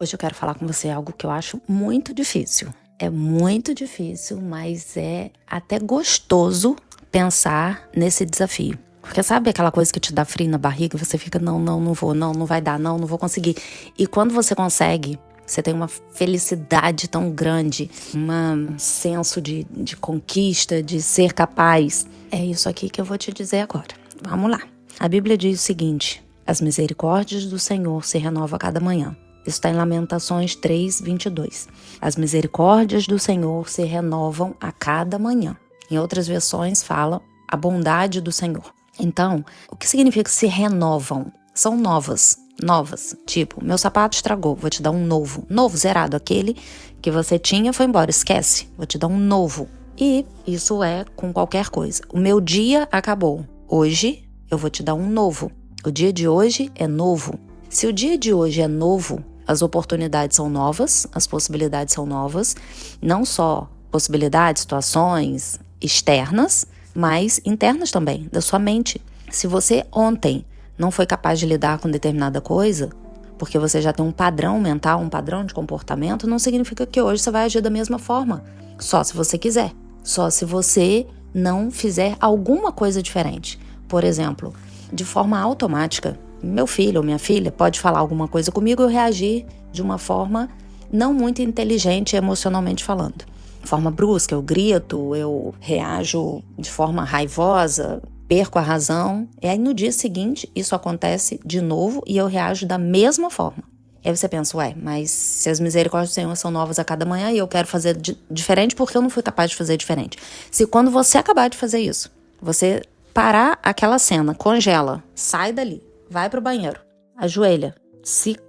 Hoje eu quero falar com você algo que eu acho muito difícil. É muito difícil, mas é até gostoso pensar nesse desafio. Porque sabe aquela coisa que te dá frio na barriga e você fica, não vou, não vai dar, não vou conseguir. E quando você consegue, você tem uma felicidade tão grande, um senso de conquista, de ser capaz. É isso aqui que eu vou te dizer agora. Vamos lá. A Bíblia diz o seguinte: as misericórdias do Senhor se renovam a cada manhã. Isso está em Lamentações 3:22. As misericórdias do Senhor se renovam a cada manhã. Em outras versões fala a bondade do Senhor. Então, o que significa se renovam? São novas. Tipo, meu sapato estragou, vou te dar um novo. Novo, zerado. Aquele que você tinha foi embora, esquece. Vou te dar um novo. E isso é com qualquer coisa. O meu dia acabou. Hoje eu vou te dar um novo. O dia de hoje é novo. Se o dia de hoje é novo, as oportunidades são novas, as possibilidades são novas, não só possibilidades, situações externas, mas internas também, da sua mente. Se você ontem não foi capaz de lidar com determinada coisa, porque você já tem um padrão mental, um padrão de comportamento, não significa que hoje você vai agir da mesma forma. Só se você quiser. Só se você não fizer alguma coisa diferente. Por exemplo, de forma automática, meu filho ou minha filha pode falar alguma coisa comigo e eu reagir de uma forma não muito inteligente emocionalmente falando. De forma brusca, eu grito, eu reajo de forma raivosa, perco a razão. E aí no dia seguinte isso acontece de novo e eu reajo da mesma forma. E aí você pensa, mas se as misericórdias do Senhor são novas a cada manhã e eu quero fazer diferente porque eu não fui capaz de fazer diferente. Se quando você acabar de fazer isso, você parar aquela cena, congela, sai dali, vai pro banheiro, ajoelha, se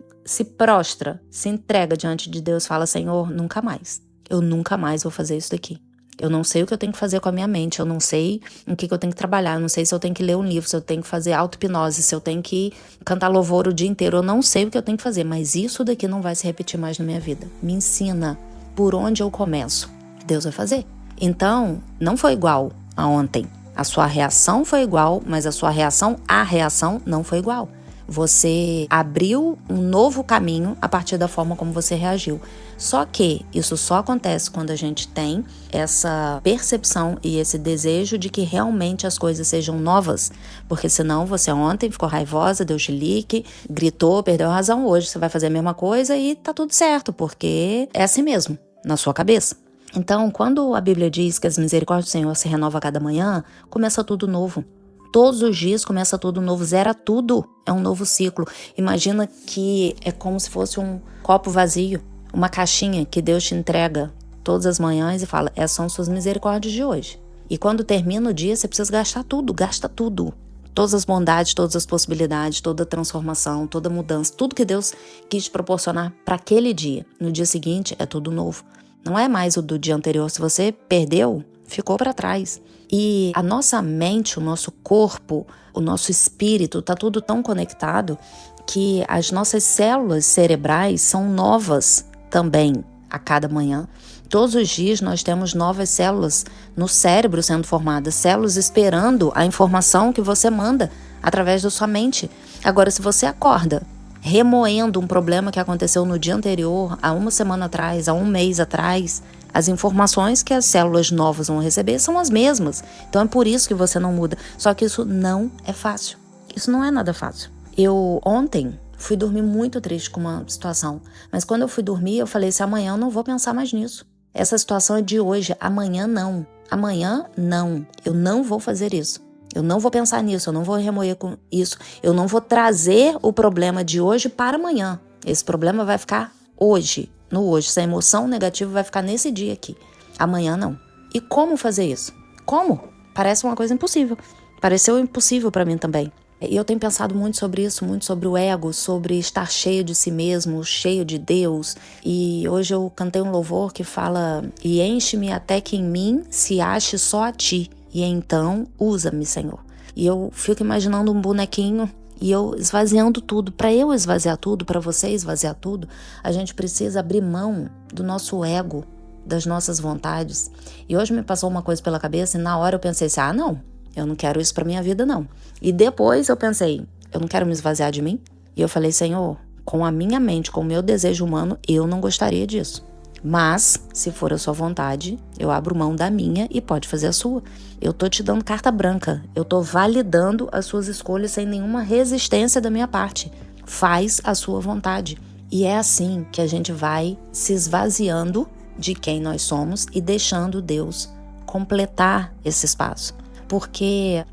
prostra, se entrega diante de Deus, fala: Senhor, nunca mais. Eu nunca mais vou fazer isso daqui. Eu não sei o que eu tenho que fazer com a minha mente, eu não sei o que eu tenho que trabalhar, eu não sei se eu tenho que ler um livro, se eu tenho que fazer auto-hipnose, se eu tenho que cantar louvor o dia inteiro, eu não sei o que eu tenho que fazer, mas isso daqui não vai se repetir mais na minha vida. Me ensina por onde eu começo. Deus vai fazer. Então, não foi igual a ontem. A sua reação foi igual, mas a sua reação à reação não foi igual. Você abriu um novo caminho a partir da forma como você reagiu. Só que isso só acontece quando a gente tem essa percepção e esse desejo de que realmente as coisas sejam novas. Porque senão você ontem ficou raivosa, deu chilique, gritou, perdeu a razão. Hoje você vai fazer a mesma coisa e tá tudo certo, porque é assim mesmo, na sua cabeça. Então, quando a Bíblia diz que as misericórdias do Senhor se renovam a cada manhã, começa tudo novo. Todos os dias começa tudo novo, zera tudo, é um novo ciclo. Imagina que é como se fosse um copo vazio, uma caixinha que Deus te entrega todas as manhãs e fala: essas são suas misericórdias de hoje. E quando termina o dia, você precisa gastar tudo, gasta tudo. Todas as bondades, todas as possibilidades, toda a transformação, toda a mudança, tudo que Deus quis te proporcionar para aquele dia. No dia seguinte é tudo novo. Não é mais o do dia anterior. Se você perdeu, ficou para trás. E a nossa mente, o nosso corpo, o nosso espírito, tá tudo tão conectado que as nossas células cerebrais são novas também a cada manhã. Todos os dias nós temos novas células no cérebro sendo formadas, células esperando a informação que você manda através da sua mente. Agora, se você acorda remoendo um problema que aconteceu no dia anterior, há uma semana atrás, há um mês atrás, as informações que as células novas vão receber são as mesmas. Então é por isso que você não muda. Só que isso não é fácil. Isso não é nada fácil. Eu ontem fui dormir muito triste com uma situação. Mas quando eu fui dormir, eu falei: se amanhã eu não vou pensar mais nisso. Essa situação é de hoje, amanhã não. Amanhã não. Eu não vou fazer isso. Eu não vou pensar nisso, eu não vou remoer com isso. Eu não vou trazer o problema de hoje para amanhã. Esse problema vai ficar hoje, no hoje. Essa emoção negativa vai ficar nesse dia aqui. Amanhã não. E como fazer isso? Como? Parece uma coisa impossível. Pareceu impossível para mim também. E eu tenho pensado muito sobre isso, muito sobre o ego, sobre estar cheio de si mesmo, cheio de Deus. E hoje eu cantei um louvor que fala: e enche-me até que em mim se ache só a ti. E então, usa-me, Senhor. E eu fico imaginando um bonequinho e eu esvaziando tudo. Para eu esvaziar tudo, para você esvaziar tudo, a gente precisa abrir mão do nosso ego, das nossas vontades. E hoje me passou uma coisa pela cabeça e na hora eu pensei assim: não, eu não quero isso para minha vida, não. E depois eu pensei: eu não quero me esvaziar de mim. E eu falei: Senhor, Com a minha mente, com o meu desejo humano, eu não gostaria disso. Mas, se for a sua vontade, eu abro mão da minha e pode fazer a sua. Eu tô te dando carta branca. Eu tô validando as suas escolhas sem nenhuma resistência da minha parte. Faz a sua vontade. E é assim que a gente vai se esvaziando de quem nós somos e deixando Deus completar esse espaço. Porque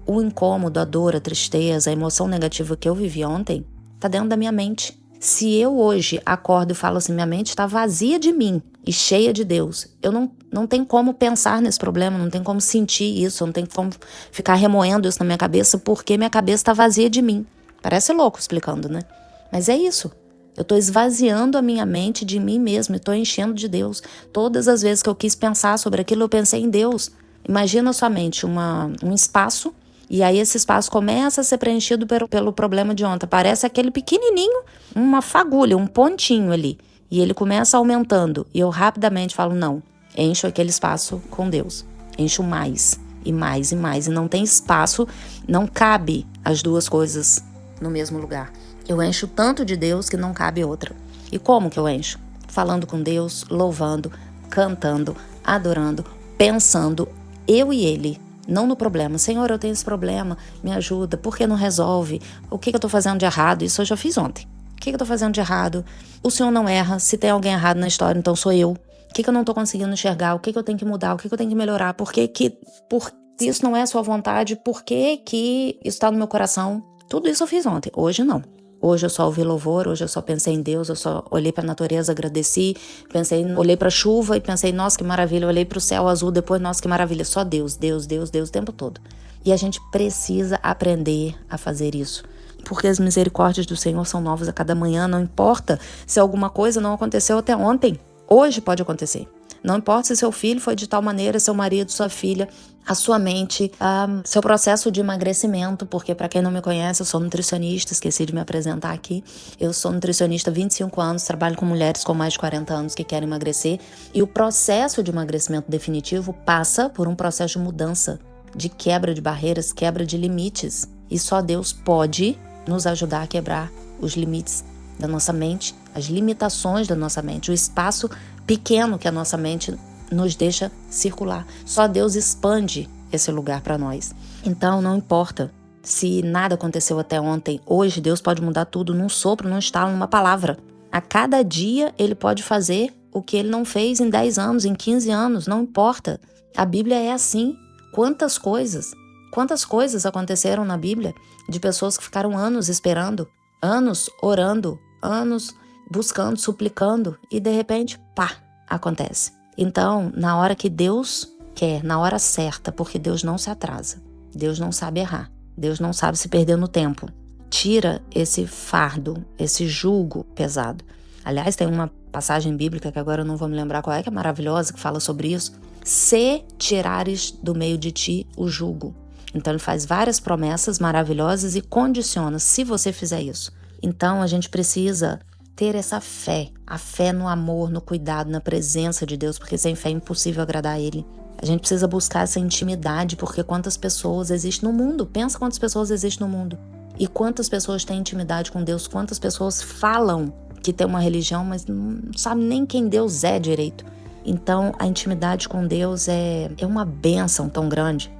o incômodo, a dor, a tristeza, a emoção negativa que eu vivi ontem tá dentro da minha mente. Se eu hoje acordo e falo assim, minha mente está vazia de mim e cheia de Deus, eu não tenho como pensar nesse problema, não tenho como sentir isso, não tenho como ficar remoendo isso na minha cabeça porque minha cabeça está vazia de mim. Parece louco explicando, né? Mas é isso. Eu estou esvaziando a minha mente de mim mesmo e estou enchendo de Deus. Todas as vezes que eu quis pensar sobre aquilo, eu pensei em Deus. Imagina a sua mente um espaço. E aí esse espaço começa a ser preenchido pelo problema de ontem. Parece aquele pequenininho, uma fagulha, um pontinho ali. E ele começa aumentando. E eu rapidamente falo, não, encho aquele espaço com Deus. Encho mais, e mais, e mais. E não tem espaço, não cabe as duas coisas no mesmo lugar. Eu encho tanto de Deus que não cabe outra. E como que eu encho? Falando com Deus, louvando, cantando, adorando, pensando, eu e Ele. Não no problema. Senhor, eu tenho esse problema, me ajuda. Por que não resolve? O que eu tô fazendo de errado? Isso eu já fiz ontem. O que eu tô fazendo de errado? O Senhor não erra. Se tem alguém errado na história, então sou eu. O que eu não tô conseguindo enxergar? O que eu tenho que mudar? O que eu tenho que melhorar? Por isso não é a sua vontade? Por que isso tá no meu coração? Tudo isso eu fiz ontem. Hoje não. Hoje eu só ouvi louvor, hoje eu só pensei em Deus, eu só olhei para a natureza, agradeci, olhei para a chuva e pensei, nossa, que maravilha, olhei para o céu azul, depois, nossa, que maravilha, só Deus, Deus, Deus, Deus o tempo todo. E a gente precisa aprender a fazer isso, porque as misericórdias do Senhor são novas a cada manhã, não importa se alguma coisa não aconteceu até ontem, hoje pode acontecer. Não importa se seu filho foi de tal maneira, seu marido, sua filha, a sua mente, seu processo de emagrecimento, porque para quem não me conhece, eu sou nutricionista, esqueci de me apresentar aqui. Eu sou nutricionista há 25 anos, trabalho com mulheres com mais de 40 anos que querem emagrecer. E o processo de emagrecimento definitivo passa por um processo de mudança, de quebra de barreiras, quebra de limites. E só Deus pode nos ajudar a quebrar os limites da nossa mente, as limitações da nossa mente, o espaço pequeno que a nossa mente nos deixa circular. Só Deus expande esse lugar para nós. Então não importa se nada aconteceu até ontem, hoje Deus pode mudar tudo num sopro, num estalo, numa palavra. A cada dia Ele pode fazer o que Ele não fez em 10 anos, em 15 anos, não importa. A Bíblia é assim. Quantas coisas aconteceram na Bíblia de pessoas que ficaram anos esperando, anos orando, anos buscando, suplicando e de repente, pá, acontece. Então, na hora que Deus quer, na hora certa, porque Deus não se atrasa, Deus não sabe errar, Deus não sabe se perder no tempo, tira esse fardo, esse jugo pesado. Aliás, tem uma passagem bíblica que agora eu não vou me lembrar qual é, que é maravilhosa, que fala sobre isso. Se tirares do meio de ti o jugo. Então ele faz várias promessas maravilhosas e condiciona se você fizer isso. Então a gente precisa ter essa fé, a fé no amor, no cuidado, na presença de Deus, porque sem fé é impossível agradar a Ele. A gente precisa buscar essa intimidade, porque quantas pessoas existem no mundo? Pensa quantas pessoas existem no mundo. E quantas pessoas têm intimidade com Deus, quantas pessoas falam que tem uma religião, mas não sabe nem quem Deus é direito. Então a intimidade com Deus é uma bênção tão grande,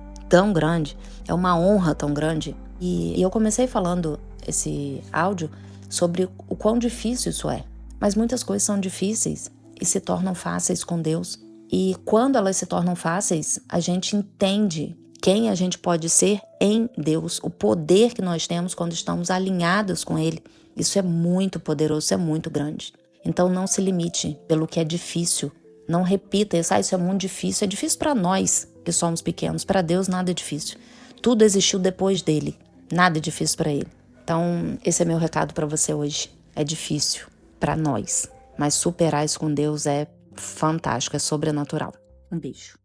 é uma honra tão grande. E eu comecei falando esse áudio sobre o quão difícil isso é. Mas muitas coisas são difíceis e se tornam fáceis com Deus. E quando elas se tornam fáceis, a gente entende quem a gente pode ser em Deus, o poder que nós temos quando estamos alinhados com Ele. Isso é muito poderoso, isso é muito grande. Então não se limite pelo que é difícil. Não repita isso, isso é muito difícil. É difícil para nós que somos pequenos. Para Deus nada é difícil. Tudo existiu depois dele. Nada é difícil para Ele. Então, esse é meu recado para você hoje. É difícil para nós, mas superar isso com Deus é fantástico, é sobrenatural. Um beijo.